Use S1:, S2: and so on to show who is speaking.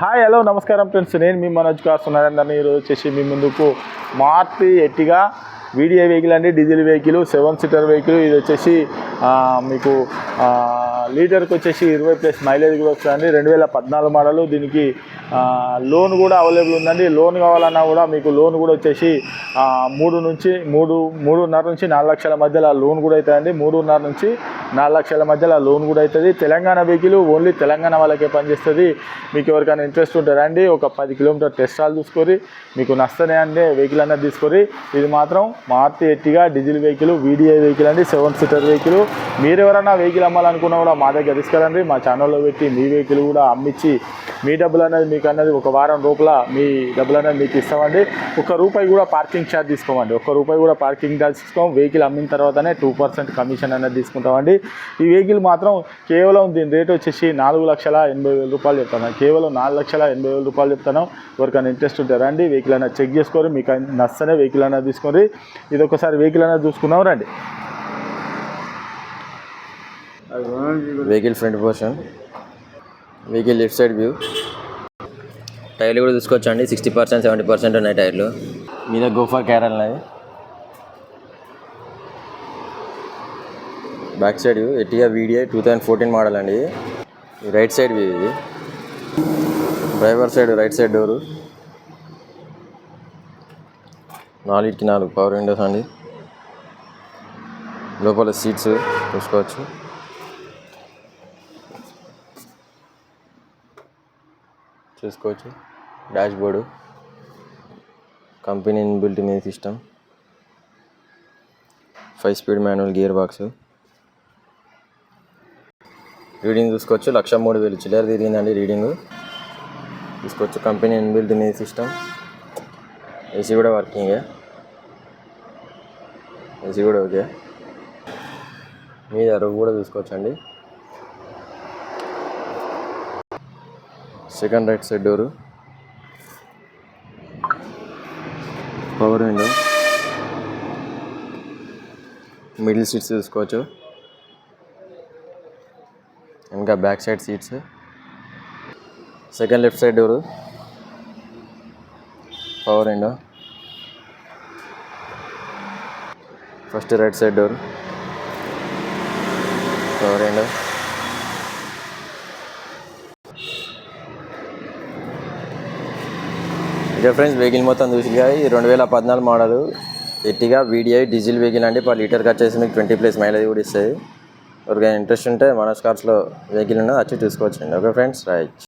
S1: Hi hello నమస్కారం friends, నేను మీ Manoj cars ఉన్నారందరినీ ఈరోజు వచ్చేసి మీ ముందుకు మారుతి ఎర్టిగా వీడిఐ వెహికల్ అండి, డీజిల్ వెహికల్, 7 సీటర్ వెహికల్. ఇది వచ్చేసి మీకు లీటర్కి వచ్చేసి 20+ మైలేజ్ కూడా వస్తుందండి. 2014 మోడల్. దీనికి లోన్ కూడా అవైలబుల్ ఉందండి. లోన్ కావాలన్నా కూడా మీకు లోన్ కూడా వచ్చేసి 3.5 నుంచి 4 లక్షల మధ్యలో లోన్ కూడా అవుతుందండి. 3.5 నుంచి 4 లక్షల మధ్యలో లోన్ కూడా అవుతుంది. తెలంగాణ వెహికల్, ఓన్లీ తెలంగాణ వాళ్ళకే పనిచేస్తుంది. మీకు ఎవరికైనా ఇంట్రెస్ట్ ఉంటుందండి, ఒక 10 కిలోమీటర్ టెస్ట్ హాల్ చూసుకొని మీకు నష్టనే అంటే వెహికల్ అన్నది తీసుకొని. ఇది మాత్రం Maruti Ertiga diesel vehicle, VDI vehicle అండి, 7 సీటర్ వెహికల్. మీరు ఎవరైనా వెహికల్ అమ్మాలనుకున్నా కూడా మా దగ్గర తీసుకురండి. మా ఛానల్లో పెట్టి మీ వెహికల్ కూడా అమ్మించి మీ డబ్బులు అనేది మీకు అన్నది ఒక వారం లోపల మీ డబ్బులు అనేది మీకు ఇస్తామండి. ₹1 కూడా పార్కింగ్ ఛార్జ్ తీసుకోమండి. ₹1 కూడా పార్కింగ్ ఛార్జ్ తీసుకోం. వెహికల్ అమ్మిన తర్వాతనే 2% కమిషన్ అనేది తీసుకుంటామండి. ఈ వెహికల్ మాత్రం కేవలం దీని రేట్ వచ్చేసి ₹4,80,000 చెప్తాను. కేవలం ₹4,80,000 చెప్తాను. ఎవరికైనా ఇంట్రెస్ట్ ఉంటే రండి, వెహికల్ అనేది చెక్ చేసుకోరు. మీకు నచ్చనే వెహికల్ అనేది తీసుకొని ఇది ఒకసారి వెహికల్ అనేది చూసుకుందాం రండి.
S2: Vehicle front portion, vehicle left side view. టైర్లు కూడా చూసుకోవచ్చండి. 60% 70% ఉన్నాయి టైర్లు. మీద గోఫర్ క్యారల్ ఉన్నాయి. Back side view Ertiga VDI 2014 model అండి. రైట్ సైడ్ వ్యూ ఇది. Driver side right side door. 4 power Windows అండి. లోపల సీట్స్ చూసుకోవచ్చు. డాష్ బోర్డు, కంపెనీ ఇన్బిల్ట్ మీద system, 5 speed manual gear box. Reading చూసుకోవచ్చు. 1,03,000 చిల్లర తిరిగిందండి రీడింగ్ చూసుకోవచ్చు. కంపెనీ ఇన్బిల్ట్ మీద సిస్టమ్. ఏసీ కూడా వర్కింగే. ఏసీ కూడా ఓకే. మీద రూఫ్ కూడా చూసుకోవచ్చండి. Second right side door, power window, middle seats చూసుకోవచ్చు. ఇంకా back side seats. Second left side door, power window. First right side door, power window. ఇదే ఫ్రెండ్స్ వెహికల్ మొత్తం చూసిగా 2014 model Ertiga VDI diesel vehicle అండి. Per లీటర్కి వచ్చేసి మీకు 20+ mileage కూడా ఇస్తుంది. ఎవరికైనా ఇంట్రెస్ట్ ఉంటే మనోజ్ కార్స్లో వెహికల్ ఉన్నది వచ్చి చూసుకోవచ్చండి. Okay friends, right.